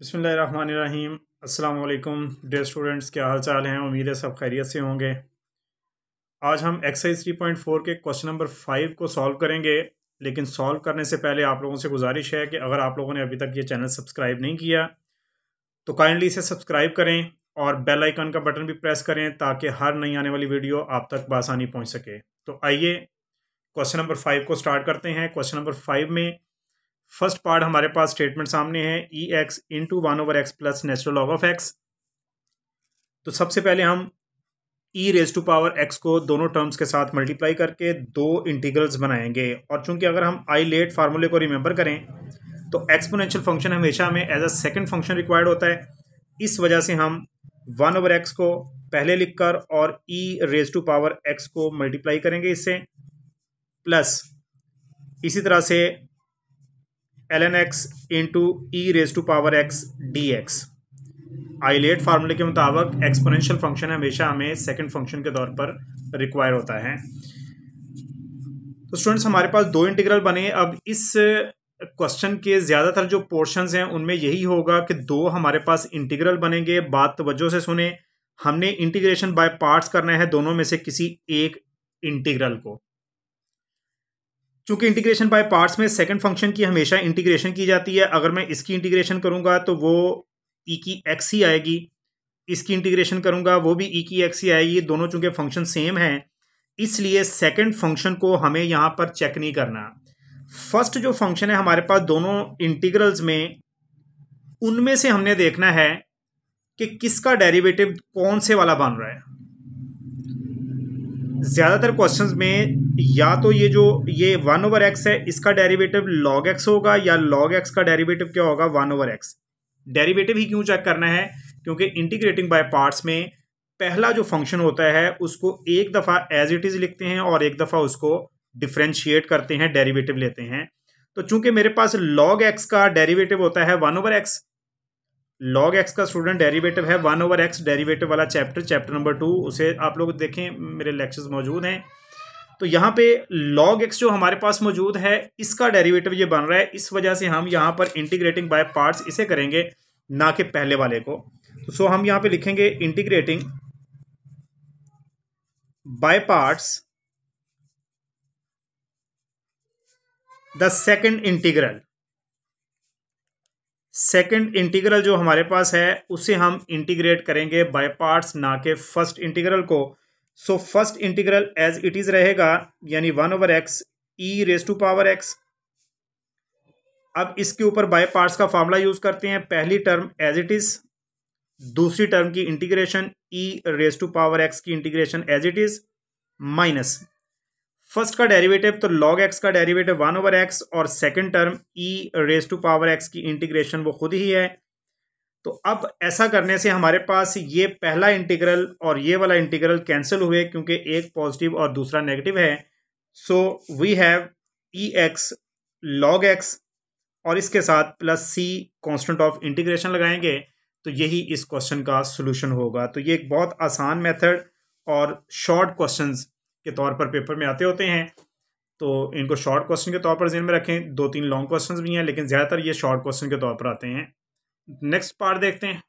बिस्मिल्लाहिर्रहमानिर्रहीम। अस्सलाम वालेकुम डियर स्टूडेंट्स, क्या हाल चाल हैं। उम्मीद है सब खैरियत से होंगे। आज हम एक्सरसाइज 3.4 के क्वेश्चन नंबर 5 को सॉल्व करेंगे, लेकिन सॉल्व करने से पहले आप लोगों से गुजारिश है कि अगर आप लोगों ने अभी तक ये चैनल सब्सक्राइब नहीं किया तो काइंडली इसे सब्सक्राइब करें और बेल आइकन का बटन भी प्रेस करें ताकि हर नई आने वाली वीडियो आप तक बआसानी पहुँच सके। तो आइए क्वेश्चन नंबर 5 को स्टार्ट करते हैं। क्वेश्चन नंबर 5 में फर्स्ट पार्ट हमारे पास स्टेटमेंट सामने है, e x into 1/x plus natural log of x. तो सबसे पहले हम e raise to power x को दोनों टर्म्स के साथ मल्टीप्लाई करके दो इंटीग्रल्स बनाएंगे। और चूंकि अगर हम आई लेट फार्मूले को रिमेंबर करें तो एक्सपोनेंशियल फंक्शन हमेशा हमें as a second function required होता है। इस वजह से हम 1/x को पहले लिखकर और e raise to power x को मल्टीप्लाई करेंगे इससे, प्लस इसी तरह से ln x into e raise to power x d x. ILATE फार्मूले के मुताबिक एक्सपोनेंशियल फंक्शन हमेशा हमें सेकंड फंक्शन के तौर पर रिक्वायर होता है। तो स्टूडेंट्स, हमारे पास दो इंटीग्रल बने। अब इस क्वेश्चन के ज़्यादातर जो पोर्शंस हैं उनमें यही होगा कि दो हमारे पास इंटीग्रल बनेंगे। बात तवज्जो से सुने, हमने इंटीग्रेशन बाय पार्ट्स करना है दोनों में से किसी एक इंटीग्रल को। चूंकि इंटीग्रेशन बाय पार्ट्स में सेकंड फंक्शन की हमेशा इंटीग्रेशन की जाती है। अगर मैं इसकी इंटीग्रेशन करूंगा तो वो ई की एक्स ही आएगी, इसकी इंटीग्रेशन करूंगा वो भी ई की एक्स ही आएगी। दोनों चूंकि फंक्शन सेम हैं इसलिए सेकंड फंक्शन को हमें यहां पर चेक नहीं करना। फर्स्ट जो फंक्शन है हमारे पास दोनों इंटीग्रल्स में, उनमें से हमने देखना है कि किसका डेरिवेटिव कौन से वाला बन रहा है। ज्यादातर क्वेश्चंस में या तो ये 1/x है इसका डेरिवेटिव log x होगा, या log x का डेरिवेटिव क्या होगा 1/x। डेरिवेटिव ही क्यों चेक करना है? क्योंकि इंटीग्रेटिंग बाय पार्ट्स में पहला जो फंक्शन होता है उसको एक दफा एज इट इज लिखते हैं और एक दफा उसको डिफ्रेंशिएट करते हैं, डेरिवेटिव लेते हैं। तो चूंकि मेरे पास log x का डेरिवेटिव होता है 1/x, log x का स्टूडेंट डेरिवेटिव है 1/x। डेरिवेटिव वाला चैप्टर नंबर 2 उसे आप लोग देखें, मेरे लेक्चर्स मौजूद हैं। तो यहाँ पे log x जो हमारे पास मौजूद है इसका डेरिवेटिव ये बन रहा है। इस वजह से हम यहाँ पर इंटीग्रेटिंग बाय पार्ट्स इसे करेंगे, ना कि पहले वाले को। तो सो हम यहाँ पे लिखेंगे integrating by parts the second integral. Second integral जो हमारे पास है उसे हम इंटीग्रेट करेंगे बाय पार्ट्स, ना कि फर्स्ट इंटीग्रल को। So first integral as it is रहेगा, यानी 1/x e raise to power x. अब इसके ऊपर बाय पार्ट्स का फॉर्मूला यूज करते हैं। पहली टर्म एज इट इज, दूसरी टर्म की integration e raise to power x की integration as it is, minus first का डेरिवेटिव तो log x का डेरिवेटिव 1/x और second term e raise to power x की इंटीग्रेशन वो खुद ही है। तो अब ऐसा करने से हमारे पास ये पहला इंटीग्रल और ये वाला इंटीग्रल कैंसिल हुए क्योंकि एक पॉजिटिव और दूसरा नेगेटिव है। So we have e x log x और इसके साथ plus c constant of integration लगाएंगे तो यही इस क्वेश्चन का सोल्यूशन होगा। तो ये एक बहुत आसान मेथड और शॉर्ट क्वेश्चंस के तौर पर पेपर में आते होते हैं, तो इनको शॉर्ट क्वेश्चन के तौर पर ज़हन में रखें। 2-3 लॉन्ग क्वेश्चंस भी हैं लेकिन ज़्यादातर ये शॉर्ट क्वेश्चन के तौर पर आते हैं। नेक्स्ट पार्ट देखते हैं।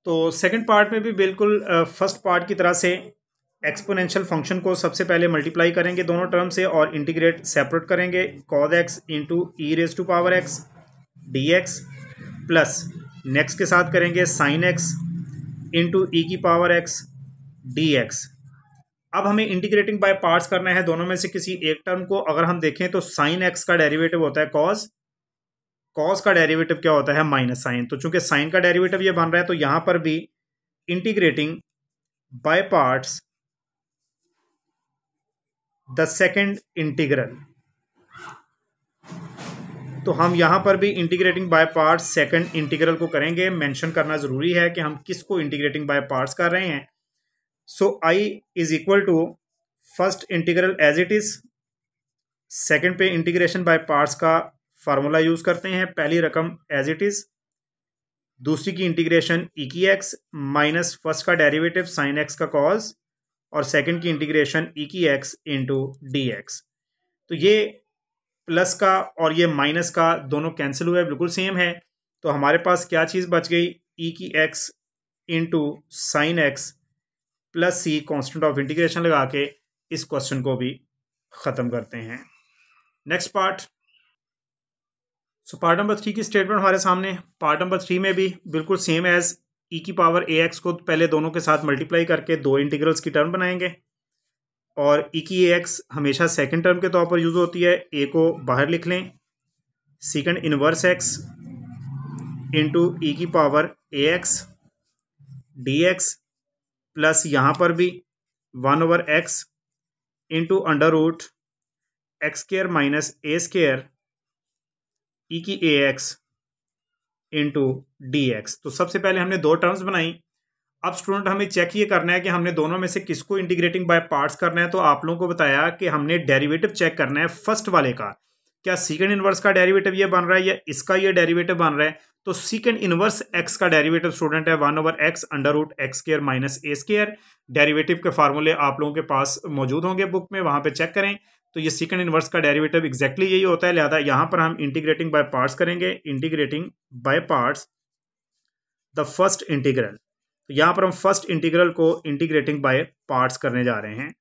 तो सेकंड पार्ट में भी बिल्कुल फर्स्ट पार्ट की तरह से एक्सपोनेंशियल फंक्शन को सबसे पहले मल्टीप्लाई करेंगे दोनों टर्म से और इंटीग्रेट सेपरेट करेंगे। cos x into e raise to power x d x, plus next के साथ करेंगे sin x इंटू ई की पावर x डी एक्स। अब हमें इंटीग्रेटिंग बाय पार्ट्स करना है दोनों में से किसी एक टर्म को। अगर हम देखें तो sin x का डेरिवेटिव होता है cos का डेरिवेटिव क्या होता है माइनस साइन। तो चूंकि साइन का डेरिवेटिव ये बन रहा है तो यहां पर भी integrating by parts the second integral, तो हम यहां पर भी integrating by parts second integral को करेंगे। मेंशन करना जरूरी है कि हम किसको इंटीग्रेटिंग बाय पार्ट्स कर रहे हैं। So i is equal to first integral as it is, second पे इंटीग्रेशन बाय पार्ट्स का फार्मूला यूज करते हैं। पहली रकम एज इट इज, दूसरी की इंटीग्रेशन ई की एक्स माइनस फर्स्ट का डेरिवेटिव साइन एक्स का कॉस और सेकंड की इंटीग्रेशन ई की एक्स इंटू डी एक्स। तो ये प्लस का और ये माइनस का दोनों कैंसिल हुए, बिल्कुल सेम है। तो हमारे पास क्या चीज़ बच गई, ई की x into sine x plus c constant of integration लगा के इस क्वेश्चन को भी ख़त्म करते हैं। Next part, so part number 3 की स्टेटमेंट हमारे सामने। पार्ट नंबर 3 में भी बिल्कुल सेम एज ई की पावर ए एक्स को पहले दोनों के साथ मल्टीप्लाई करके दो इंटीग्रल्स की टर्म बनाएंगे और ई की ए एक्स हमेशा सेकेंड टर्म के तौर पर यूज़ होती है। ए को बाहर लिख लें, second inverse x into e की power a x d x plus यहाँ पर भी 1/x into under root x square minus a square e की a x into d x. तो सबसे पहले हमने दो टर्म्स बनाई। अब स्टूडेंट हमें चेक ये करना है कि हमने दोनों में से किसको इंटीग्रेटिंग बाय पार्ट्स करना है। तो आप लोगों को बताया कि हमने डेरिवेटिव चेक करना है फर्स्ट वाले का, क्या सेकंड इनवर्स का डेरिवेटिव ये बन रहा है या इसका ये डेरिवेटिव बन रहा है। तो सेकंड इनवर्स एक्स का डेरिवेटिव स्टूडेंट है 1/x under root x square minus a square. Derivative के फार्मूले आप लोगों के पास मौजूद होंगे बुक में, वहां पे चेक करें। तो ये सेकंड इनवर्स का डेरिवेटिव एग्जैक्टली यही होता है, लिहाजा यहाँ पर हम इंटीग्रेटिंग बाय पार्ट्स करेंगे। Integrating by parts the first integral, तो यहाँ पर हम फर्स्ट इंटीग्रल को इंटीग्रेटिंग बाय पार्ट्स करने जा रहे हैं।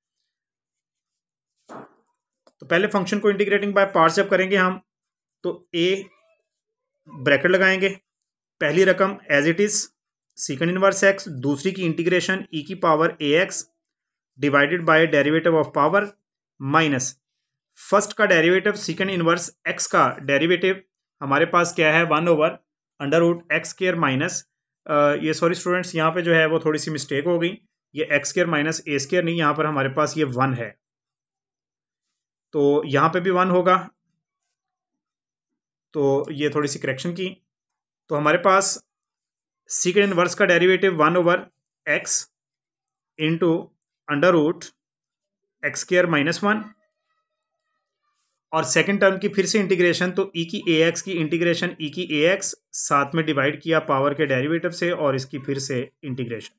तो पहले फंक्शन को इंटीग्रेटिंग बाय पार्ट्स जब करेंगे हम, तो ए ब्रैकेट लगाएंगे, पहली रकम as it is second inverse x, दूसरी की इंटीग्रेशन ई की power a x divided by derivative of power minus first का डेरिवेटिव सेकंड इनवर्स एक्स का डेरिवेटिव हमारे पास क्या है 1/√x स्क्र माइनस ये सॉरी स्टूडेंट्स यहाँ पे जो है वो थोड़ी सी मिस्टेक हो गई, ये x square minus a square नहीं, यहाँ पर हमारे पास ये 1 है, तो यहाँ पे भी 1 होगा, तो ये थोड़ी सी करेक्शन की। तो हमारे पास सेकंड इनवर्स का derivative 1/x into under root x square minus 1 और सेकंड टर्म की फिर से इंटीग्रेशन, तो ई की ए एक्स की इंटीग्रेशन ई की ए एक्स साथ में डिवाइड किया पावर के डेरिवेटिव से और इसकी फिर से इंटीग्रेशन।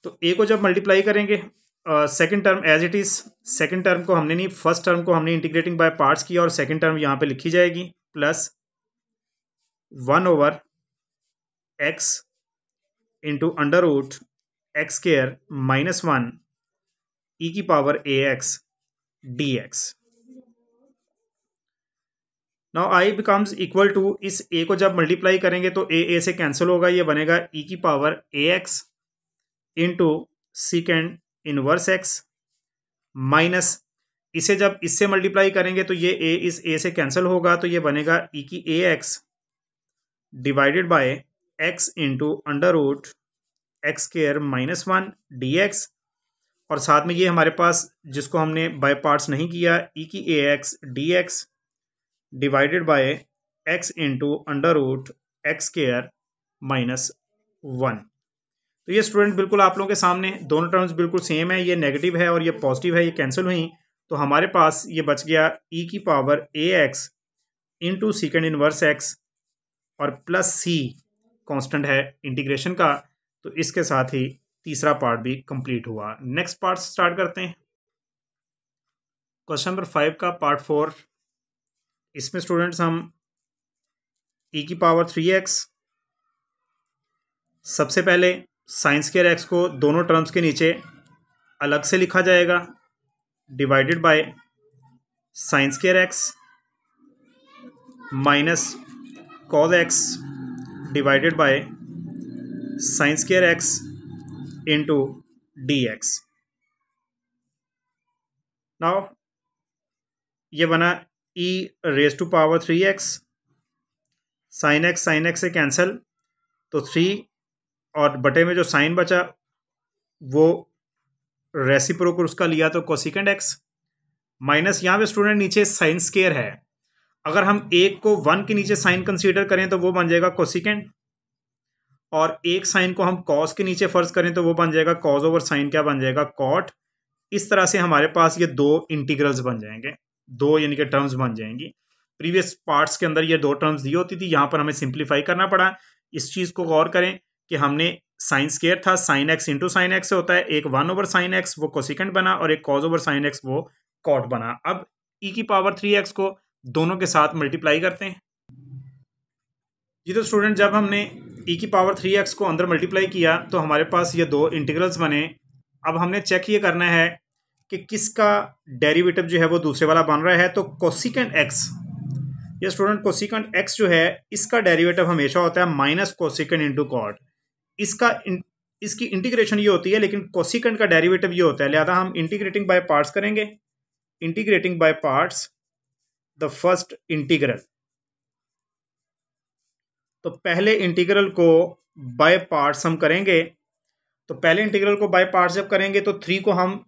तो ए को जब मल्टीप्लाई करेंगे second term as it is, second term को हमने नहीं, फर्स्ट टर्म को हमने इंटीग्रेटिंग बाय पार्ट्स किया और सेकंड टर्म यहाँ पे लिखी जाएगी plus 1/x into under root x square minus 1 e की power a x d x. Now I becomes equal to, इस ए को जब मल्टीप्लाई करेंगे तो ए से कैंसिल होगा, ये बनेगा ई की power a x into second inverse x minus, इसे जब इससे मल्टीप्लाई करेंगे तो ये ए इस ए से कैंसिल होगा, तो ये बनेगा ई की a x divided by x into under root x square minus 1 d x और साथ में ये हमारे पास जिसको हमने बाय पार्ट्स नहीं किया, ई की a x d x divided by x into under root x square minus 1। तो ये स्टूडेंट बिल्कुल आप लोगों के सामने दोनों टर्म्स बिल्कुल सेम है, ये नेगेटिव है और ये पॉजिटिव है, ये कैंसिल हुई, तो हमारे पास ये बच गया ई की power a x into second inverse x और प्लस सी कांस्टेंट है इंटीग्रेशन का। तो इसके साथ ही तीसरा पार्ट भी कंप्लीट हुआ। नेक्स्ट पार्ट स्टार्ट करते हैं, क्वेश्चन नंबर 5 का पार्ट 4। इसमें स्टूडेंट्स हम ई की पावर 3x, सबसे पहले साइन स्क्वायर एक्स को दोनों टर्म्स के नीचे अलग से लिखा जाएगा divided by sine square x minus cos x divided by sine square x into d x. Now ये बना e raise to power 3x, sine x से कैंसिल, तो 3 और बटे में जो साइन बचा वो रेसिप्रोकल उसका लिया तो कोसेकेंड एक्स माइनस, यहाँ पे स्टूडेंट नीचे साइन स्क्वायर है, अगर हम एक को 1 के नीचे साइन कंसीडर करें तो वो बन जाएगा कोसेकेंड और एक साइन को हम कॉस के नीचे फर्ज करें तो वो बन जाएगा कॉस ओवर साइन क्या बन जाएगा कॉट। इस तरह से हमारे पास ये दो इंटीग्रल्स बन जाएंगे, दो यानी कि टर्म्स बन जाएंगी। प्रीवियस पार्ट्स के अंदर ये दो टर्म्स दी होती थी, यहाँ पर हमें सिंप्लीफाई करना पड़ा। इस चीज़ को गौर करें कि हमने साइन स्क्वायर था, sine x into sine x से होता है, एक 1/sin x वो कोसेकेंड बना और एक कॉस ओवर साइन एक्स वो कॉट बना। अब ई की पावर 3x को दोनों के साथ मल्टीप्लाई करते हैं। जी तो स्टूडेंट, जब हमने e की पावर 3x को अंदर मल्टीप्लाई किया तो हमारे पास ये दो इंटीग्रल्स बने। अब हमने चेक ये करना है कि किसका डेरिवेटिव जो है वो दूसरे वाला बन रहा है। तो कोसिकेंट x, ये स्टूडेंट कोसिकेंट x जो है इसका डेरिवेटिव हमेशा होता है माइनस कोसिकेंट इंटू कॉट। इसकी इंटीग्रेशन ये होती है, लेकिन कोसिकेंट का डेरिवेटिव ये होता है। लिहाजा हम इंटीग्रेटिंग बाय पार्ट्स करेंगे। Integrating by parts the first integral. तो पहले इंटीग्रल को बाय पार्ट्स हम करेंगे। तो पहले इंटीग्रल को बाय पार्ट्स जब करेंगे तो 3 को हम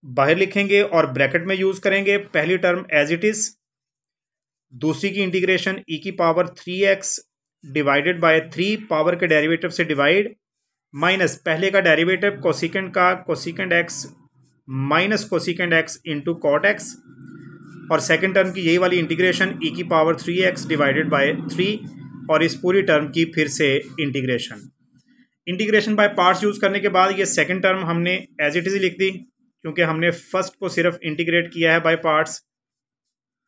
बाहर लिखेंगे और ब्रैकेट में यूज करेंगे। पहली टर्म एज इट इज, दूसरी की इंटीग्रेशन e की power 3x divided by 3 power के डेरिवेटिव से डिवाइड, माइनस पहले का डेरिवेटिव कोसिकेंट का cosecant x minus cosecant x into cot x, और सेकेंड टर्म की यही वाली इंटीग्रेशन e की पावर 3x डिवाइडेड बाय 3, और इस पूरी टर्म की फिर से integration. Integration by parts use करने के बाद ये सेकंड टर्म हमने एज इट इज लिख दी, क्योंकि हमने फर्स्ट को सिर्फ इंटीग्रेट किया है बाय पार्ट्स।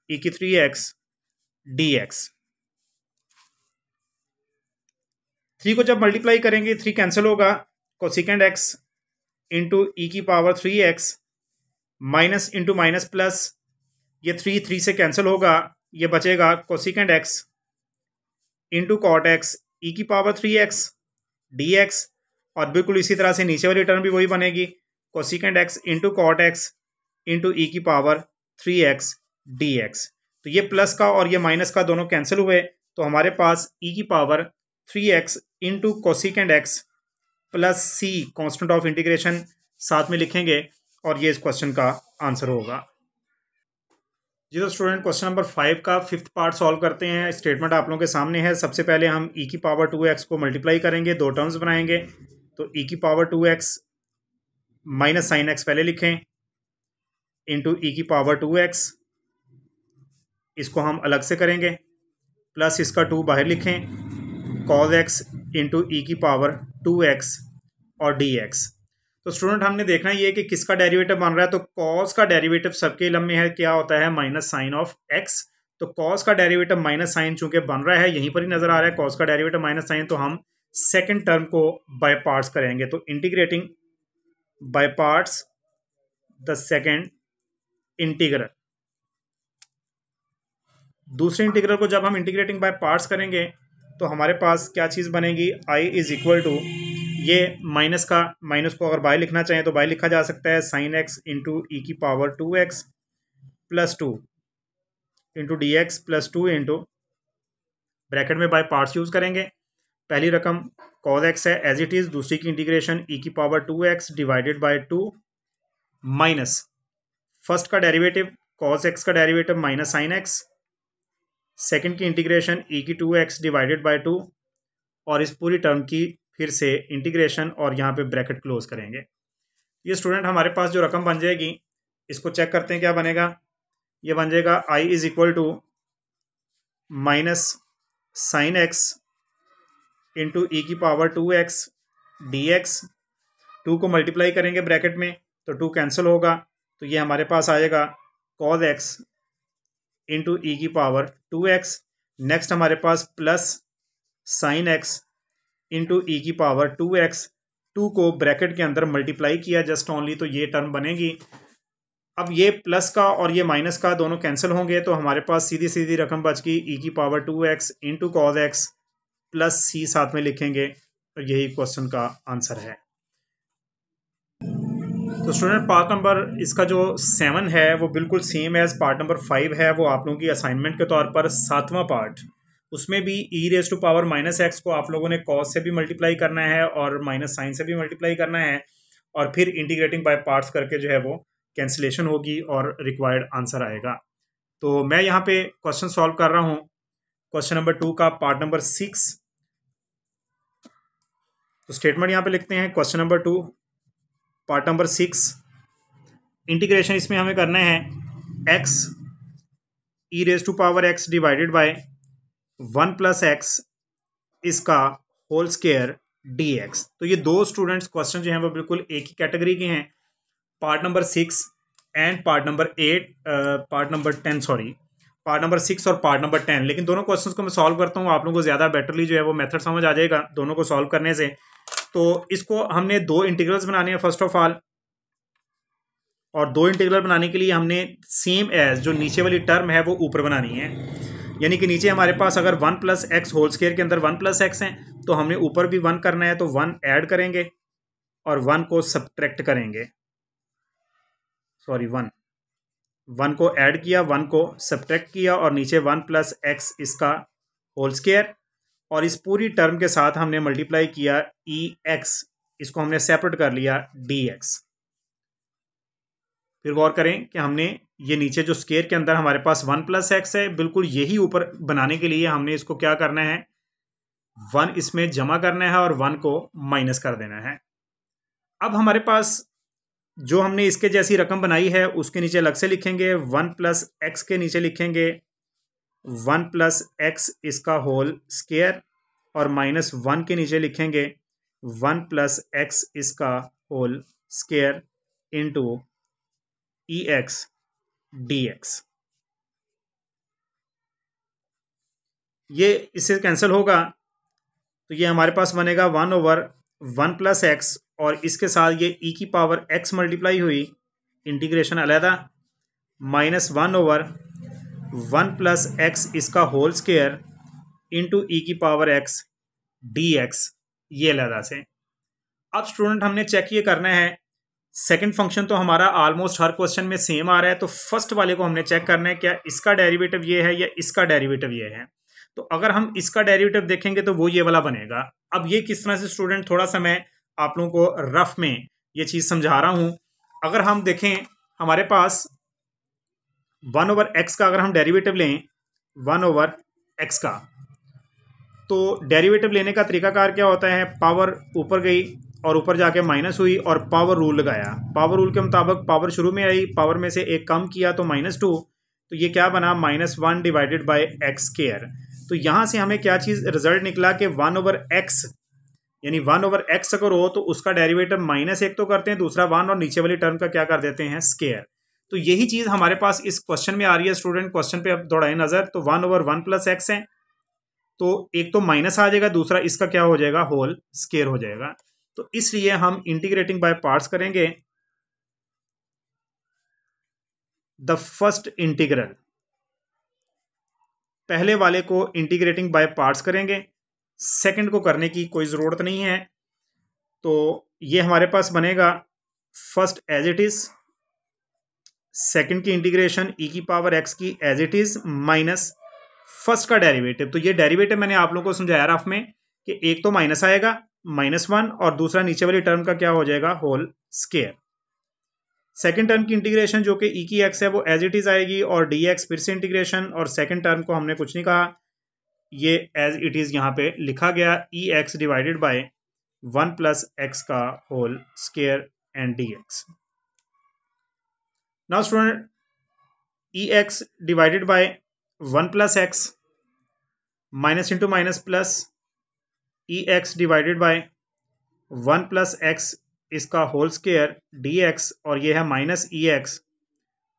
e की 3x dx, 3 को जब मल्टीप्लाई करेंगे 3 कैंसिल होगा। कोसिकेंट x इंटू e की power 3x minus into minus plus, ये 3 से कैंसिल होगा, ये बचेगा cosecant x into cot x e की पावर 3x dx, और बिल्कुल इसी तरह से नीचे वाली टर्म भी वही बनेगी, cosecant x into cot x into e की पावर 3x dx। तो ये प्लस का और ये माइनस का दोनों कैंसिल हुए, तो हमारे पास e की power 3x into cosecant x plus c constant of integration साथ में लिखेंगे, और ये इस क्वेश्चन का आंसर होगा। जी तो स्टूडेंट, क्वेश्चन नंबर 5 का 5th पार्ट सॉल्व करते हैं। स्टेटमेंट आप लोगों के सामने है। सबसे पहले हम e की पावर 2x को मल्टीप्लाई करेंगे, दो टर्म्स बनाएंगे। तो e की power 2x minus sine x पहले लिखें, इंटू e की पावर 2x, इसको हम अलग से करेंगे, प्लस इसका 2 बाहर लिखें, कॉस x इंटू ई की पावर 2x और dx। तो स्टूडेंट, हमने देखना ये है कि किसका डेरिवेटिव बन रहा है। तो कॉस का डेरिवेटिव सबके इल्म में है, क्या होता है, माइनस साइन ऑफ x। तो कॉस का डेरिवेटिव माइनस साइन चूंकि बन रहा है, यहीं पर ही नजर आ रहा है कॉस का डेरिवेटिव माइनस साइन, तो हम सेकंड टर्म को बाय पार्ट्स करेंगे। तो integrating by parts the second integral. दूसरे इंटीग्रल को जब हम इंटीग्रेटिंग बाय पार्ट्स करेंगे तो हमारे पास क्या चीज़ बनेगी, i इज इक्वल टू, ये माइनस को अगर बाय लिखना चाहें तो बाय लिखा जा सकता है, साइन x इंटू ई की power 2x plus 2 into d x plus 2 into, bracket में बाय पार्ट्स यूज़ करेंगे। पहली रकम कॉस x है एज इट इज़, दूसरी की इंटीग्रेशन e की power 2x divided by 2 minus first का डेरिवेटिव कॉस x का derivative minus sine x, second की इंटीग्रेशन e की 2x डिवाइडेड बाय 2, और इस पूरी टर्म की फिर से इंटीग्रेशन, और यहाँ पे ब्रैकेट क्लोज करेंगे। ये स्टूडेंट हमारे पास जो रकम बन जाएगी, इसको चेक करते हैं क्या बनेगा। ये बन जाएगा i is equal to minus sine x into e की पावर 2x dx। 2 को मल्टीप्लाई करेंगे ब्रैकेट में तो 2 कैंसिल होगा, तो ये हमारे पास आएगा cos x इंटू ई की पावर 2x। नेक्स्ट हमारे पास plus sign x into e की पावर 2x, 2 को ब्रैकेट के अंदर मल्टीप्लाई किया जस्ट ओनली, तो ये टर्म बनेगी। अब ये प्लस का और ये माइनस का दोनों कैंसिल होंगे, तो हमारे पास सीधी सीधी रकम बच गई ई की power 2x into cos x plus c साथ में लिखेंगे, तो यही क्वेश्चन का आंसर है। तो स्टूडेंट, पार्ट नंबर इसका जो 7 है वो बिल्कुल सेम एज पार्ट नंबर 5 है। वो आप लोगों की असाइनमेंट के तौर पर 7वां पार्ट, उसमें भी e raise to power minus x को आप लोगों ने कॉस से भी मल्टीप्लाई करना है और माइनस साइन से भी मल्टीप्लाई करना है, और फिर इंटीग्रेटिंग बाय पार्ट्स करके जो है वो कैंसिलेशन होगी और रिक्वायर्ड आंसर आएगा। तो मैं यहाँ पे क्वेश्चन सॉल्व कर रहा हूँ क्वेश्चन नंबर 2 का पार्ट नंबर 6। तो स्टेटमेंट यहाँ पे लिखते हैं, question number 2 part number 6। Integration इसमें हमें करना है x e raise to power x divided by 1 plus x इसका होल स्क्वायर dx। तो ये दो स्टूडेंट्स क्वेश्चन जो हैं वो बिल्कुल एक ही कैटेगरी के हैं, part number 6 and part number 10 sorry. Part number 6 और पार्ट नंबर 10। लेकिन दोनों क्वेश्चंस को मैं सॉल्व करता हूँ, आप लोगों को ज़्यादा बेटरली जो है वो मेथड समझ आ जाएगा दोनों को सॉल्व करने से। तो इसको हमने दो इंटीग्रल्स बनाने हैं फर्स्ट ऑफ ऑल, और दो इंटीग्रल बनाने के लिए हमने सेम एज जो नीचे वाली टर्म है वो ऊपर बनानी है। यानी कि नीचे हमारे पास अगर 1 प्लस एक्स होल स्क्वायर के अंदर 1 प्लस एक्स है, तो हमने ऊपर भी 1 करना है, तो 1 ऐड करेंगे और 1 को सब्ट्रैक्ट करेंगे। सॉरी 1 को ऐड किया, 1 को सब्ट्रैक्ट किया और नीचे 1 प्लस एक्स इसका होल स्क्वायर, और इस पूरी टर्म के साथ हमने मल्टीप्लाई किया ई एक्स, इसको हमने सेपरेट कर लिया डी एक्स। फिर गौर करें कि हमने ये नीचे जो स्क्वायर के अंदर हमारे पास 1 प्लस एक्स है, बिल्कुल यही ऊपर बनाने के लिए हमने इसको क्या करना है, 1 इसमें जमा करना है और 1 को माइनस कर देना है। अब हमारे पास जो हमने इसके जैसी रकम बनाई है उसके नीचे अलग से लिखेंगे, 1 प्लस एक्स के नीचे लिखेंगे 1 प्लस एक्स इसका होल स्क्वायर, और माइनस 1 के नीचे लिखेंगे 1 प्लस एक्स इसका होल स्क्वायर इंटू ई एक्स डी एक्स। ये इससे कैंसिल होगा, तो ये हमारे पास बनेगा 1 ओवर 1 प्लस एक्स, और इसके साथ ये ई की पावर एक्स मल्टीप्लाई हुई, इंटीग्रेशन अलहदा, माइनस 1 ओवर 1 प्लस एक्स इसका होल स्क्वायर इंटू ई की पावर एक्स डी एक्स, ये अलहदा से। अब स्टूडेंट हमने चेक ये करना है, सेकंड फंक्शन तो हमारा ऑलमोस्ट हर क्वेश्चन में सेम आ रहा है, तो फर्स्ट वाले को हमने चेक करना है क्या इसका डेरिवेटिव ये है या इसका डेरिवेटिव ये है। तो अगर हम इसका डेरिवेटिव देखेंगे तो वो ये वाला बनेगा। अब ये किस तरह से स्टूडेंट, थोड़ा सा मैं आप लोगों को रफ में ये चीज़ समझा रहा हूँ। अगर हम देखें हमारे पास 1 ओवर एक्स का अगर हम डेरिवेटिव लें 1 ओवर एक्स का, तो डेरिवेटिव लेने का तरीकाकार क्या होता है, पावर ऊपर गई और ऊपर जाके माइनस हुई और पावर रूल लगाया। पावर रूल के मुताबिक पावर शुरू में आई, पावर में से एक कम किया तो -2, तो ये क्या बना -1 डिवाइडेड बाय एक्स स्क्वायर। तो यहाँ से हमें क्या चीज़ रिजल्ट निकला कि 1 ओवर एक्स, यानी 1 ओवर एक्स अगर हो तो उसका डेरिवेटिव -1 तो करते हैं, दूसरा 1 और नीचे वाली टर्म का क्या कर देते हैं, स्क्वायर। तो यही चीज़ हमारे पास इस क्वेश्चन में आ रही है स्टूडेंट। क्वेश्चन पे अब दौड़ाए नज़र, तो 1 ओवर 1 प्लस एक्स है, तो एक तो माइनस आ जाएगा, दूसरा इसका क्या हो जाएगा, होल स्क्वायर हो जाएगा। तो इसलिए हम इंटीग्रेटिंग बाय पार्ट्स करेंगे। द फर्स्ट इंटीग्रल, पहले वाले को इंटीग्रेटिंग बाय पार्ट्स करेंगे, सेकंड को करने की कोई ज़रूरत नहीं है। तो ये हमारे पास बनेगा first as it is, second की इंटीग्रेशन ई की पावर एक्स की as it is, minus first का डेरिवेटिव। तो ये डेरिवेटिव मैंने आप लोगों को समझाया रफ में कि एक तो माइनस आएगा -1, और दूसरा नीचे वाली टर्म का क्या हो जाएगा, होल स्क्वायर। सेकंड टर्म की इंटीग्रेशन जो कि ई की एक्स है वो एज इट इज़ आएगी, और डी एक्स फिर से इंटीग्रेशन, और सेकंड टर्म को हमने कुछ नहीं कहा, ये एज इट इज़ यहाँ पे लिखा गया, e x divided by 1 plus x का whole square and d x. Now student, e x divided by 1 plus x, minus into minus plus, e x divided by 1 plus x इसका whole square d x, और ये है minus e x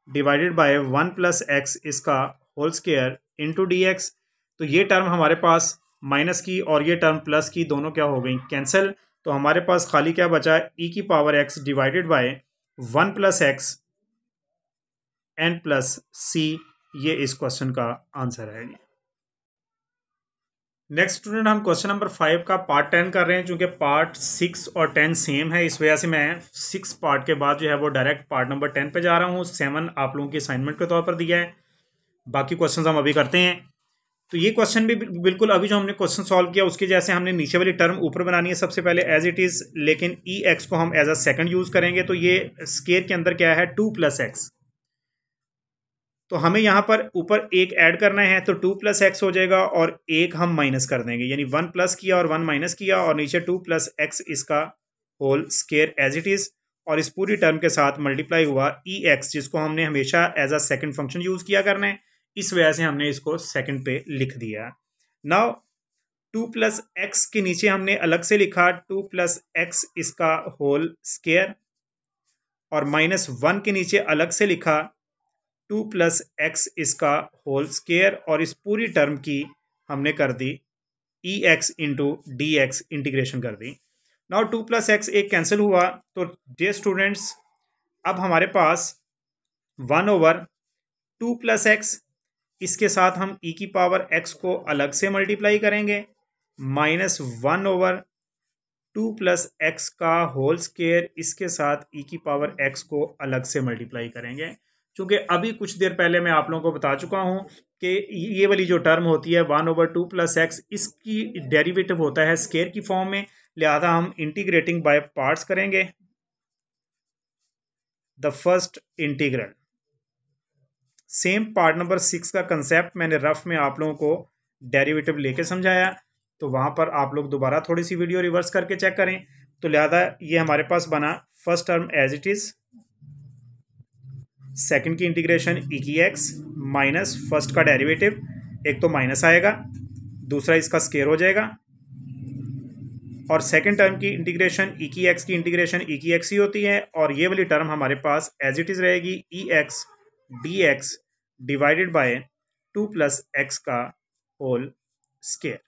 divided by 1 plus x इसका whole square into d x. तो ये term हमारे पास minus की और ये टर्म प्लस की दोनों क्या हो गई, कैंसिल। तो हमारे पास खाली क्या बचा, ई की power x divided by 1 plus x and plus c. ये इस क्वेश्चन का आंसर है। नेक्स्ट स्टूडेंट, हम क्वेश्चन नंबर 5 का पार्ट 10 कर रहे हैं। चूंकि पार्ट 6 और 10 सेम है, इस वजह से मैं 6 पार्ट के बाद जो है वो डायरेक्ट पार्ट नंबर 10 पे जा रहा हूँ। 7 आप लोगों की असाइनमेंट के तौर पर दिया है, बाकी क्वेश्चंस हम अभी करते हैं। तो ये क्वेश्चन भी बिल्कुल अभी जो हमने क्वेश्चन सॉल्व किया उसके जैसे हमने नीचे वाली टर्म ऊपर बनानी है सबसे पहले एज इट इज़, लेकिन ई एक्स को हम एज अ सेकंड यूज़ करेंगे। तो ये स्क्वायर के अंदर क्या है, 2 प्लस एक्स, तो हमें यहाँ पर ऊपर एक ऐड करना है, तो 2 प्लस एक्स हो जाएगा, और एक हम माइनस कर देंगे, यानी 1 प्लस किया और 1 माइनस किया, और नीचे 2 प्लस एक्स इसका whole square as it is, और इस पूरी टर्म के साथ मल्टीप्लाई हुआ ई एक्स, जिसको हमने हमेशा as a second function use किया करना है, इस वजह से हमने इसको सेकंड पे लिख दिया। नाउ 2 प्लस एक्स के नीचे हमने अलग से लिखा 2 प्लस एक्स इसका होल स्क्वायर, और -1 के नीचे अलग से लिखा 2 प्लस एक्स इसका होल स्क्वायर और इस पूरी टर्म की हमने कर दी e x into d x integration कर दी। नाउ 2 प्लस एक्स एक कैंसिल हुआ, तो डियर स्टूडेंट्स अब हमारे पास 1/2 प्लस एक्स, इसके साथ हम ई की पावर एक्स को अलग से मल्टीप्लाई करेंगे, -1/2 प्लस एक्स का होल स्क्वायर, इसके साथ ई की पावर एक्स को अलग से मल्टीप्लाई करेंगे। क्योंकि अभी कुछ देर पहले मैं आप लोगों को बता चुका हूं कि ये वाली जो टर्म होती है 1/2 प्लस एक्स, इसकी डेरिवेटिव होता है स्क्वायर की फॉर्म में, लिहाजा हम इंटीग्रेटिंग बाय पार्ट्स करेंगे। The first integral, same part number 6 का कंसेप्ट मैंने रफ में आप लोगों को डेरिवेटिव लेके समझाया, तो वहां पर आप लोग दोबारा थोड़ी सी वीडियो रिवर्स करके चेक करें। तो लिहाजा ये हमारे पास बना first term as it is, second की इंटीग्रेशन ई की एक्स माइनस फर्स्ट का डेरिवेटिव, एक तो माइनस आएगा, दूसरा इसका स्क्वायर हो जाएगा, और सेकंड टर्म की इंटीग्रेशन ई की एक्स की इंटीग्रेशन ई की एक्स ही होती है, और ये वाली टर्म हमारे पास एज इट इज रहेगी e x d x divided by 2 plus x का होल स्क्वायर।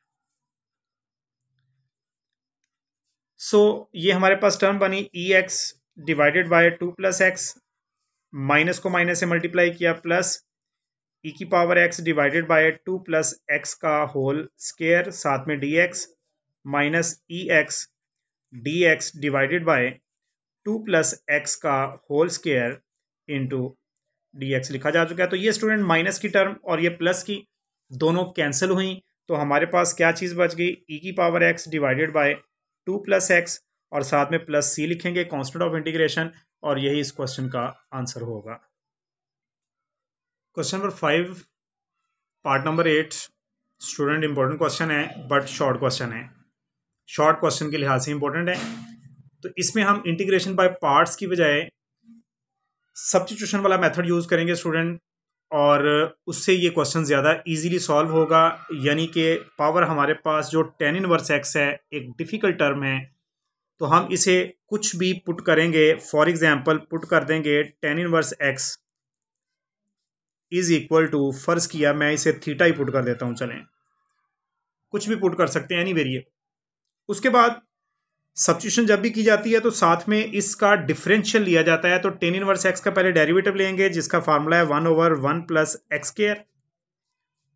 सो ये हमारे पास टर्म बनी e x divided by 2 plus x, minus को माइनस से मल्टीप्लाई किया, प्लस ई की power x divided by 2 plus x का होल स्क्वायर, साथ में d x minus e x d x divided by 2 plus x का whole square into d x लिखा जा चुका है। तो ये स्टूडेंट माइनस की टर्म और ये प्लस की दोनों कैंसिल हुई, तो हमारे पास क्या चीज़ बच गई, ई की power x divided by 2 plus x, और साथ में प्लस सी लिखेंगे कांस्टेंट ऑफ इंटीग्रेशन, और यही इस क्वेश्चन का आंसर होगा। Question number 5 part number 8 student important question है, बट शॉर्ट क्वेश्चन है, शॉर्ट क्वेश्चन के लिहाज से इंपॉर्टेंट है। तो इसमें हम इंटीग्रेशन बाय पार्ट्स की बजाय सब्स्टिट्यूशन वाला मेथड यूज़ करेंगे स्टूडेंट, और उससे ये क्वेश्चन ज़्यादा इजीली सॉल्व होगा। यानी कि पावर हमारे पास जो tan इनवर्स एक्स है एक डिफ़िकल्ट टर्म है, तो हम इसे कुछ भी पुट करेंगे, फॉर एग्जांपल पुट कर देंगे tan inverse x is equal to, फर्ज किया मैं इसे थीटा ही पुट कर देता हूँ, चलें कुछ भी पुट कर सकते हैं एनी वेरिएबल। उसके बाद सब्स्टिट्यूशन जब भी की जाती है तो साथ में इसका डिफरेंशियल लिया जाता है, तो tan इनवर्स एक्स का पहले डेरिवेटिव लेंगे जिसका फार्मूला है 1/1 प्लस एक्स स्क्वायर,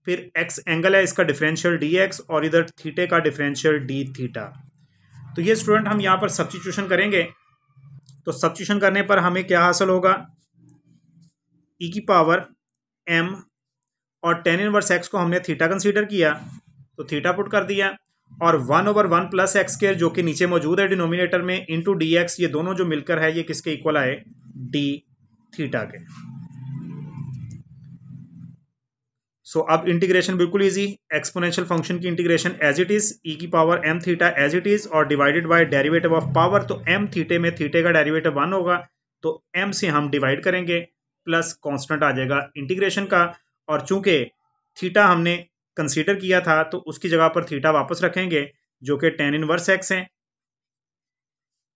फिर एक्स एंगल है इसका डिफरेंशियल डी एक्स, और इधर थीटे का डिफरेंशियल डी थीटा। तो ये स्टूडेंट हम यहाँ पर सब्स्टिट्यूशन करेंगे, तो सब्स्टिट्यूशन करने पर हमें क्या हासिल होगा, ई की पावर एम, और tan इनवर्स एक्स को हमने थीटा कंसीडर किया तो थीटा पुट कर दिया, और 1/1 प्लस एक्स स्क्वायर जो कि नीचे मौजूद है डिनोमिनेटर में, इंटू डी एक्स, ये दोनों जो मिलकर है ये किसके इक्वल आए, डी थीटा के। सो अब इंटीग्रेशन बिल्कुल इजी, एक्सपोनेंशियल फंक्शन की integration as it is, e की power m theta as it is, और divided by derivative of power, तो एम थीटे में थीटे का डेरिवेटिव 1 होगा, तो एम से हम डिवाइड करेंगे, प्लस कांस्टेंट आ जाएगा इंटीग्रेशन का, और चूंकि थीटा हमने कंसीडर किया था तो उसकी जगह पर थीटा वापस रखेंगे जो कि tan इनवर्स एक्स है,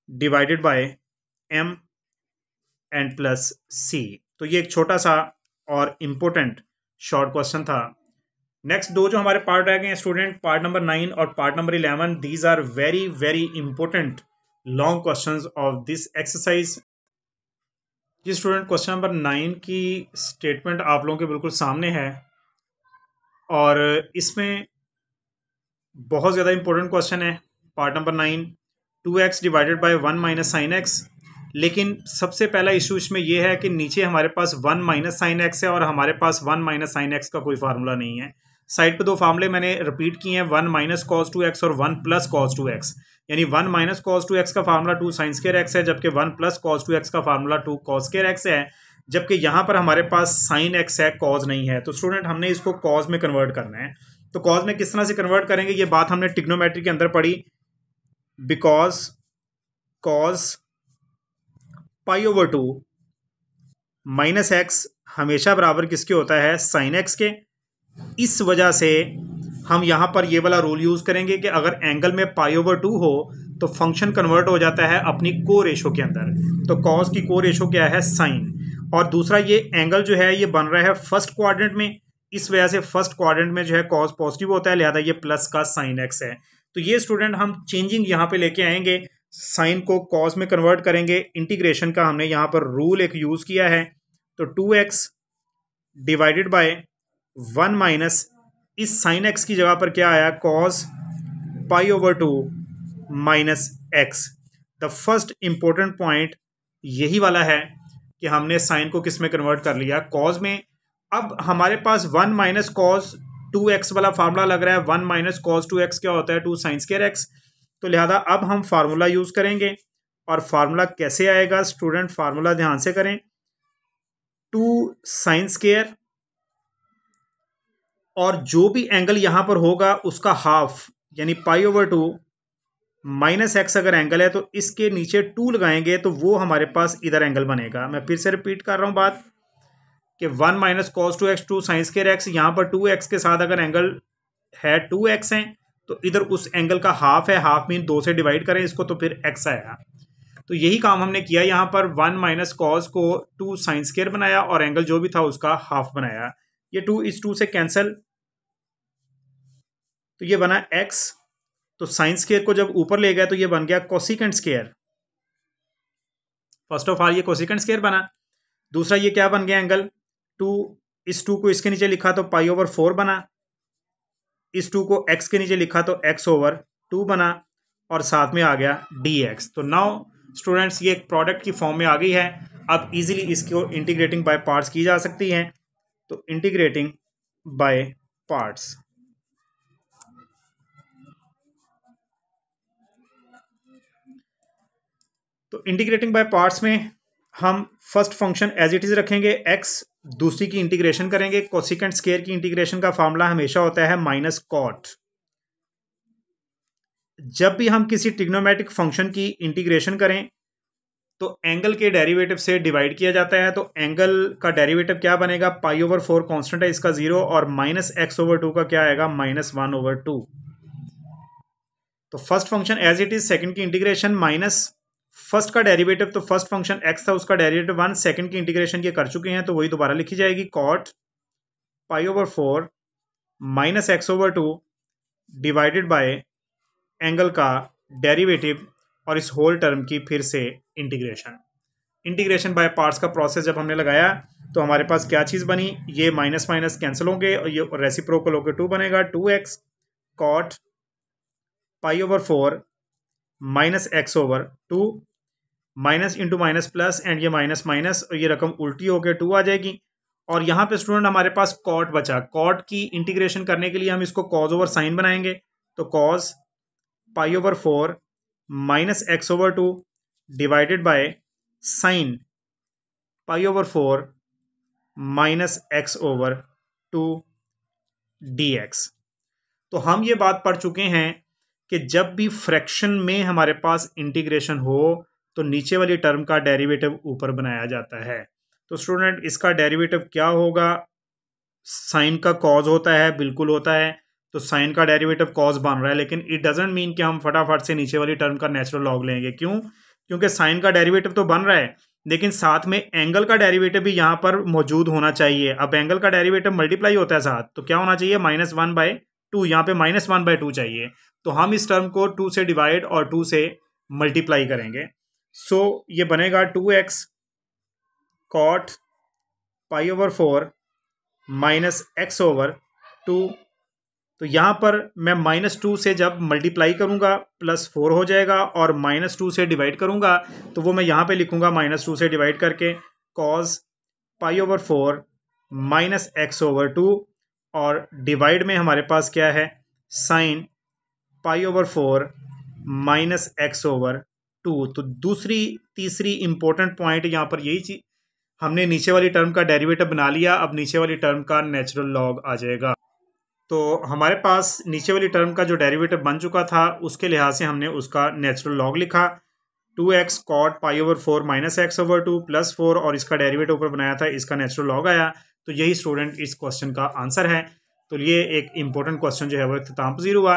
divided by m and plus c. तो ये एक छोटा सा और इम्पोर्टेंट शॉर्ट क्वेश्चन था। नेक्स्ट दो जो हमारे पार्ट रह गए हैं स्टूडेंट, पार्ट नंबर 9 और part number 11, these are very very important long questions of this exercise. ये स्टूडेंट क्वेश्चन नंबर 9 की स्टेटमेंट आप लोगों के बिल्कुल सामने है, और इसमें बहुत ज़्यादा इंपॉर्टेंट क्वेश्चन है। Part number 9, 2x divided by 1 minus sine x, लेकिन सबसे पहला इशू इसमें यह है कि नीचे हमारे पास 1 माइनस साइन एक्स है और हमारे पास 1 माइनस साइन एक्स का कोई फार्मूला नहीं है। साइड पे दो फार्मूले मैंने रिपीट किए हैं, 1 माइनस कॉस 2x और 1 प्लस कॉस 2x, यानी 1 माइनस कॉस 2x का फार्मूला 2 साइन स्क्वायर एक्स है, जबकि 1 प्लस कॉस 2x का फार्मूला 2 कॉस स्क्वायर एक्स है, जबकि यहाँ पर हमारे पास साइन एक्स है, कॉज नहीं है। तो स्टूडेंट हमने इसको कॉज में कन्वर्ट करना है। तो कॉज में किस तरह से कन्वर्ट करेंगे, ये बात हमने ट्रिग्नोमेट्री के अंदर पढ़ी। Because cause pi over 2 minus x हमेशा बराबर किसके होता है, साइन एक्स के। इस वजह से हम यहाँ पर ये वाला रूल यूज़ करेंगे कि अगर एंगल में पाई ओवर 2 हो तो फंक्शन कन्वर्ट हो जाता है अपनी को रेशो के अंदर। तो कॉस की को रेशो क्या है, साइन, और दूसरा ये एंगल जो है ये बन रहा है फर्स्ट क्वाड्रेंट में, इस वजह से फर्स्ट क्वाड्रेंट में जो है कॉस पॉजिटिव होता है, लिहाजा ये प्लस का साइन एक्स है। तो ये स्टूडेंट हम चेंजिंग यहाँ पे लेके आएंगे, साइन को कॉस में कन्वर्ट करेंगे। इंटीग्रेशन का हमने यहाँ पर रूल एक यूज किया है, तो 2x डिवाइडेड बाय 1 माइनस इस साइन एक्स की जगह पर क्या आया, cos pi over 2 minus x. The first important point यही वाला है कि हमने साइन को किस में कन्वर्ट कर लिया, कॉस में। अब हमारे पास 1 माइनस कॉस 2x वाला फार्मूला लग रहा है। 1 माइनस कॉस 2x क्या होता है, 2 साइन स्क्वायर x। तो लिहाजा अब हम फार्मूला यूज करेंगे, और फार्मूला कैसे आएगा स्टूडेंट, फार्मूला ध्यान से करें। 2 साइन स्क्वायर और जो भी एंगल यहां पर होगा उसका हाफ, यानी पाई ओवर 2 माइनस एक्स अगर एंगल है तो इसके नीचे 2 लगाएंगे तो वो हमारे पास इधर एंगल बनेगा। मैं फिर से रिपीट कर रहा हूं बात कि 1 minus cos 2x 2 sign square x, यहाँ पर 2x के साथ अगर एंगल है 2x है तो इधर उस एंगल का हाफ है, हाफ मीन 2 से डिवाइड करें इसको तो फिर x आएगा। तो यही काम हमने किया, यहाँ पर 1 माइनस कॉस को 2 साइन स्क्वायर बनाया और एंगल जो भी था उसका हाफ बनाया। ये 2 इस 2 से कैंसिल, तो ये बना x। तो साइन स्क्वायर को जब ऊपर ले गया तो ये बन गया cosecant square. First of all ये कोसिकेंट स्क्वायर बना। दूसरा ये क्या बन गया एंगल 2, इस 2 को इसके नीचे लिखा तो पाई ओवर 4 बना, इस 2 को x के नीचे लिखा तो x ओवर 2 बना, और साथ में आ गया dx। तो नाउ स्टूडेंट्स ये एक प्रोडक्ट की फॉर्म में आ गई है। अब इजीली इसको इंटीग्रेटिंग बाय पार्ट्स की जा सकती है। तो इंटीग्रेटिंग बाय पार्ट्स, तो इंटीग्रेटिंग बाय पार्ट्स में हम first function as it is रखेंगे x, दूसरी की इंटीग्रेशन करेंगे। कोसिकेंट स्क्वायर की इंटीग्रेशन का फार्मूला हमेशा होता है माइनस कॉट। जब भी हम किसी ट्रिग्नोमेट्रिक फंक्शन की इंटीग्रेशन करें तो एंगल के डेरिवेटिव से डिवाइड किया जाता है। तो एंगल का डेरिवेटिव क्या बनेगा, पाई ओवर 4 कांस्टेंट है इसका 0, और माइनस एक्स ओवर 2 का क्या आएगा, माइनस 1 ओवर 2। तो first function as it is, second की इंटीग्रेशन माइनस फर्स्ट का डेरिवेटिव, तो फर्स्ट फंक्शन x था उसका डेरिवेटिव 1, सेकंड की इंटीग्रेशन ये कर चुके हैं तो वही दोबारा लिखी जाएगी, cot pi over 4 minus x over 2 divided by angle का डेरिवेटिव और इस होल टर्म की फिर से इंटीग्रेशन। इंटीग्रेशन बाय पार्ट्स का प्रोसेस जब हमने लगाया तो हमारे पास क्या चीज़ बनी, ये माइनस माइनस कैंसिल होंगे और ये रेसिप्रोकल होकर 2 बनेगा, 2x cot pi over 4 minus x over 2, minus into minus plus, and ये माइनस माइनस और ये रकम उल्टी होकर 2 आ जाएगी। और यहाँ पे स्टूडेंट हमारे पास कॉट बचा। कॉट की इंटीग्रेशन करने के लिए हम इसको कॉज ओवर साइन बनाएंगे, तो cause pi over 4 minus x over 2 divided by sine pi over 4 minus x over 2 dx। तो हम ये बात पढ़ चुके हैं कि जब भी फ्रैक्शन में हमारे पास इंटीग्रेशन हो तो नीचे वाली टर्म का डेरिवेटिव ऊपर बनाया जाता है। तो स्टूडेंट इसका डेरिवेटिव क्या होगा, साइन का कॉज होता है, बिल्कुल होता है। तो साइन का डेरिवेटिव कॉज बन रहा है, लेकिन इट डजंट मीन कि हम फटाफट से नीचे वाली टर्म का नेचुरल लॉग लेंगे। क्यों, क्योंकि साइन का डेरिवेटिव तो बन रहा है लेकिन साथ में एंगल का डेरिवेटिव भी यहाँ पर मौजूद होना चाहिए। अब एंगल का डेरिवेटिव मल्टीप्लाई होता है साथ, तो क्या होना चाहिए, माइनस 1/2, यहाँ पे माइनस 1/2 चाहिए। तो हम इस टर्म को 2 से डिवाइड और 2 से मल्टीप्लाई करेंगे। सो ये बनेगा 2x cot pi over 4 minus x over 2। तो यहाँ पर मैं -2 से जब मल्टीप्लाई करूँगा +4 हो जाएगा, और -2 से डिवाइड करूँगा तो वो मैं यहाँ पे लिखूँगा -2 से डिवाइड करके cos pi over 4 minus x over 2, और डिवाइड में हमारे पास क्या है, sine pi over 4 minus x over 2। तो दूसरी तीसरी इंपॉर्टेंट पॉइंट यहाँ पर यही चीज, हमने नीचे वाली टर्म का डेरिवेटिव बना लिया, अब नीचे वाली टर्म का नेचुरल लॉग आ जाएगा। तो हमारे पास नीचे वाली टर्म का जो डेरिवेटिव बन चुका था उसके लिहाज से हमने उसका नेचुरल लॉग लिखा, 2x cot pi over 4 minus x over 2 plus 4, और इसका डेरिवेटिव ऊपर बनाया था, इसका नेचुरल लॉग आया। तो यही स्टूडेंट इस क्वेश्चन का आंसर है। तो ये एक इंपॉर्टेंट क्वेश्चन जो है वो इख्तिताम पज़ीर हुआ।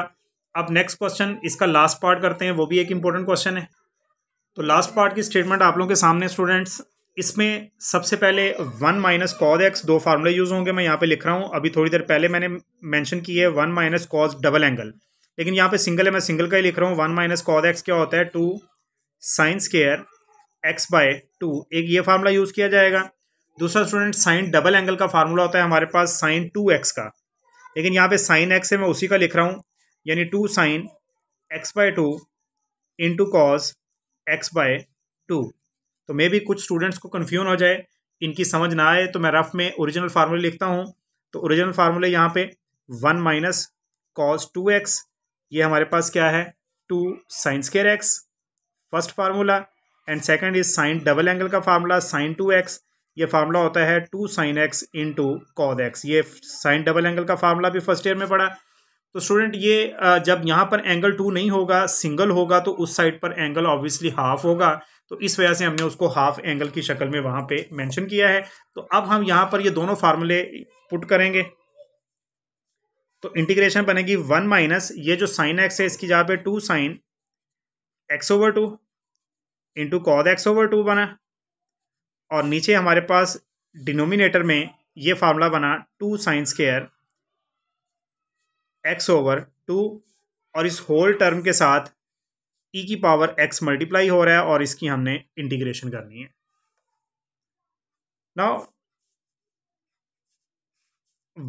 अब नेक्स्ट क्वेश्चन, इसका लास्ट पार्ट करते हैं, वो भी एक इंपॉर्टेंट क्वेश्चन है। तो लास्ट पार्ट की स्टेटमेंट आप लोगों के सामने स्टूडेंट्स, इसमें सबसे पहले 1 माइनस कॉज एक्स, दो फार्मूले यूज़ होंगे, मैं यहाँ पे लिख रहा हूँ। अभी थोड़ी देर पहले मैंने मेंशन की है 1 माइनस कॉज डबल एंगल, लेकिन यहाँ पे सिंगल है, मैं सिंगल का ही लिख रहा हूँ। 1 माइनस कॉज एक्स क्या होता है, 2 साइन स्क्वायर एक्स बाय 2, एक ये फार्मूला यूज़ किया जाएगा। दूसरा स्टूडेंट साइन डबल एंगल का फार्मूला होता है हमारे पास साइन 2x का, लेकिन यहाँ पे साइन एक्स है, मैं उसी का लिख रहा हूँ, यानी 2 sine x by 2 into cos x by 2। तो मे भी कुछ स्टूडेंट्स को कन्फ्यूजन हो जाए, इनकी समझ ना आए, तो मैं रफ में ओरिजिनल फार्मूले लिखता हूँ। तो ओरिजिनल फार्मूले यहाँ पे 1 माइनस कॉस 2x, ये हमारे पास क्या है 2 sign square x, first formula. And second is sine double angle का फार्मूला साइन 2x, ये फार्मूला होता है 2 sine x into cos x. ये साइन डबल एंगल का फार्मूला भी फर्स्ट ईयर में पढ़ा। तो स्टूडेंट ये जब यहाँ पर एंगल 2 नहीं होगा, सिंगल होगा, तो उस साइड पर एंगल ऑब्वियसली हाफ होगा, तो इस वजह से हमने उसको हाफ एंगल की शक्ल में वहां पे मेंशन किया है। तो अब हम यहाँ पर ये दोनों फार्मूले पुट करेंगे, तो इंटीग्रेशन बनेगी 1 माइनस ये जो साइन एक्स है इसकी जगह पे 2 sine x over 2 into cos x over 2 बना, और नीचे हमारे पास डिनोमिनेटर में ये फार्मूला बना 2 साइन स्क्वायर एक्स ओवर 2, और इस होल टर्म के साथ ई की पावर एक्स मल्टीप्लाई हो रहा है, और इसकी हमने इंटीग्रेशन करनी है। नाउ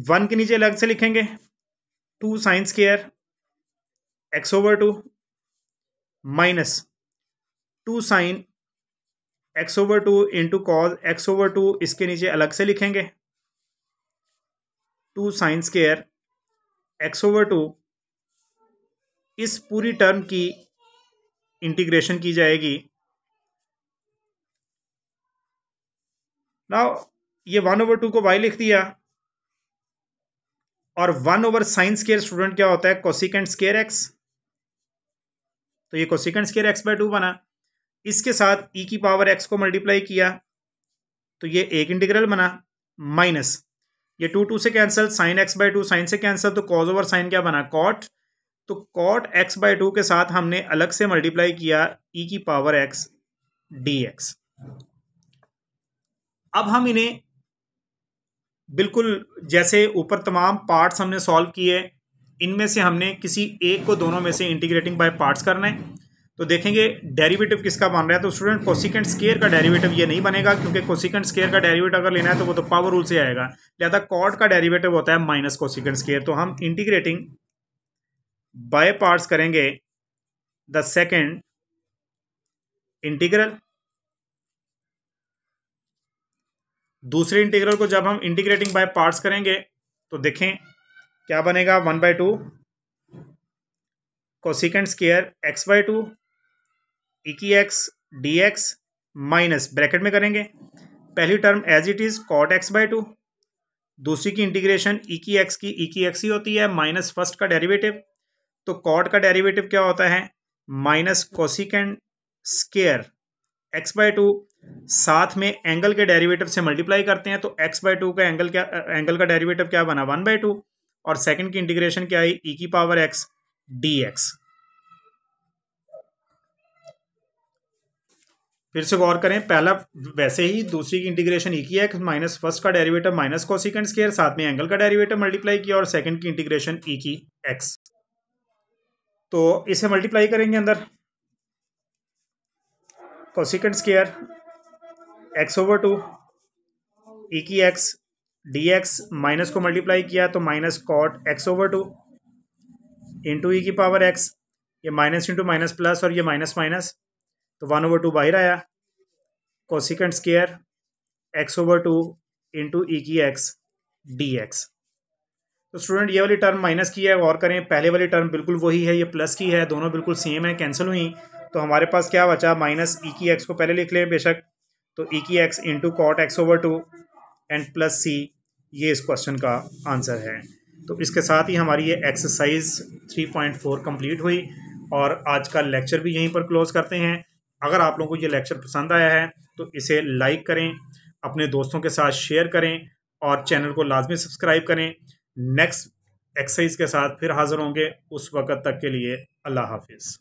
1 के नीचे अलग से लिखेंगे 2 sign square x over 2 minus 2 sine x over 2 into cos x over 2, इसके नीचे अलग से लिखेंगे 2 साइन स्क्वायर एक्स ओवर 2। इस पूरी टर्म की इंटीग्रेशन की जाएगी। नाउ ये 1 ओवर 2 को y लिख दिया, और 1 ओवर साइन स्क्वायर स्टूडेंट क्या होता है कोसिकेंट स्क्वायर एक्स, तो ये कोसिकेंट स्क्वायर एक्स बाय 2 बना। इसके साथ ई की पावर एक्स को मल्टीप्लाई किया, तो ये एक इंटीग्रल बना, माइनस ये 2 से cancel, sine x by 2 sine से कैंसिल, तो कॉस ओवर साइन क्या बना कॉट, तो कॉट एक्स बाय 2 के साथ हमने अलग से मल्टीप्लाई किया ई की पावर एक्स डी एक्स। अब हम इन्हें बिल्कुल जैसे ऊपर तमाम पार्ट्स हमने सॉल्व किए, इनमें से हमने किसी एक को दोनों में से इंटीग्रेटिंग बाय पार्ट्स करना है। तो देखेंगे डेरिवेटिव किसका बन रहा है, तो स्टूडेंट कोसिकेंट स्क्वायर का डेरिवेटिव ये नहीं बनेगा, क्योंकि कोसिकेंट स्क्वायर का डेरिवेटिव अगर लेना है तो वो तो पावर रूल से आएगा, लिहाजा कॉट का डेरिवेटिव होता है माइनस कोसिकेंट स्क्वायर। तो हम इंटीग्रेटिंग बाय पार्ट्स करेंगे द सेकेंड इंटीग्रल। दूसरे इंटीग्रल को जब हम इंटीग्रेटिंग बाय पार्ट्स करेंगे तो देखें क्या बनेगा, 1/2 cosecant square x by 2 e की x d x, minus bracket में करेंगे पहली term as it is cot x by 2, दूसरी की इंटीग्रेशन ई की एक्स ही होती है माइनस फर्स्ट का डेरिवेटिव। तो कॉट का डेरिवेटिव क्या होता है minus cosecant square x by 2, साथ में एंगल के डेरिवेटिव से मल्टीप्लाई करते हैं, तो एक्स बाय 2 का एंगल का डेरिवेटिव क्या बना 1/2, और सेकंड की इंटीग्रेशन क्या आई ई की पावर एक्स डी एक्स। फिर से गौर करें, पहला वैसे ही, दूसरी की इंटीग्रेशन ई की एक्स माइनस फर्स्ट का डेरिवेटिव माइनस कोसिकेंट स्क्वायर, साथ में एंगल का डेरिवेटिव मल्टीप्लाई किया, और सेकंड की इंटीग्रेशन ई की एक्स। तो इसे मल्टीप्लाई करेंगे अंदर, cosecant square x over 2 e की एक्स डी एक्स, माइनस को मल्टीप्लाई किया तो minus cot x over 2 into e की पावर एक्स, ये माइनस इंटू माइनस प्लस, और ये माइनस माइनस, तो 1/2 बाहर आया, cosecant square x over 2 into e की एक्स डी एक्स। तो स्टूडेंट ये वाली टर्म माइनस की है, गौर करें पहले वाली टर्म बिल्कुल वही है, ये प्लस की है, दोनों बिल्कुल सेम है, कैंसिल हुई, तो हमारे पास क्या बचा माइनस ई की एक्स को पहले लिख लें बेशक, तो ई की x into cot x over 2 and plus c, ये इस क्वेश्चन का आंसर है। तो इसके साथ ही हमारी ये एक्सरसाइज 3.4 कंप्लीट हुई, और आज का लेक्चर भी यहीं पर क्लोज करते हैं। अगर आप लोगों को ये लेक्चर पसंद आया है तो इसे लाइक करें, अपने दोस्तों के साथ शेयर करें, और चैनल को लाजमी सब्सक्राइब करें। नेक्स्ट एक्सरसाइज के साथ फिर हाज़िर होंगे, उस वक़्त तक के लिए अल्लाह हाफिज़।